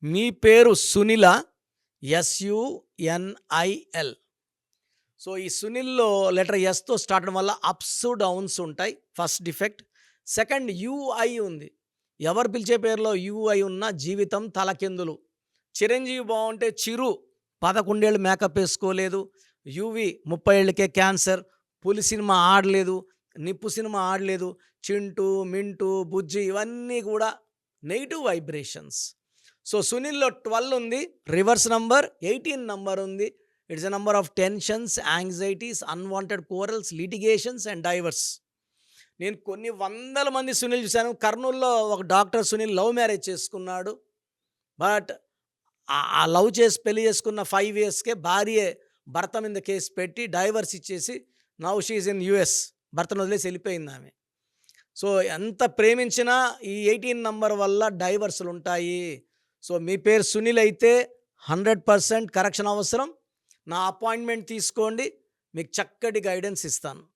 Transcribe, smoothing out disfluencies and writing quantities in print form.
మీ పేరు సునిల, SUNIL. So ఈ సునీల్‌లో letter ఎస్‌తో start అవ్వడం వల్ల అప్స్, డౌన్స్ ఉంటాయి. First defect. సెకండ్ UI ఉంది. ఎవరు పిలిచే పేరులో UI ఉన్న జీవితం తలకిందులు. చిరంజీవి బావుంటే చిరు 11 ఏళ్ళు మేకప్ ఏసుకోలేదు. యువి 30 ఏళ్ళకే క్యాన్సర్. పులి సినిమా ఆడలేదు. నిప్పు సినిమా ఆడలేదు. చింటూ, మింటూ, బుజ్జి ఇవన్నీ కూడా నెగెటివ్ వైబ్రేషన్స్. సో సునీల్‌లో 12 ఉంది. రివర్స్ నంబర్ 18 నంబర్ ఉంది. It's a number of tensions, anxieties, unwanted quarrels, litigations and diverse. నేను కొన్ని వందల మంది సునీల్ చూశాను. కర్నూల్‌లో ఒక డాక్టర్ సునీల్ లవ్ మ్యారేజ్ చేసుకున్నాడు. బట్ ఆ లవ్ చేసి పెళ్లి చేసుకున్న 5 ఇయర్స్‌కే భార్యే భర్త మీద కేసు పెట్టి డైవర్స్ ఇచ్చేసి now she is in US. భర్తను వదిలేసి వెళ్ళిపోయిందామె. సో ఎంత ప్రేమించినా ఈ 18 నంబర్ వల్ల డైవర్సులుంటాయి. సో మీ పేరు సునీల్ అయితే 100% కరెక్షన్ అవసరం. నా అపాయింట్మెంట్ తీసుకోండి. మీకు చక్కటి గైడెన్స్ ఇస్తాను.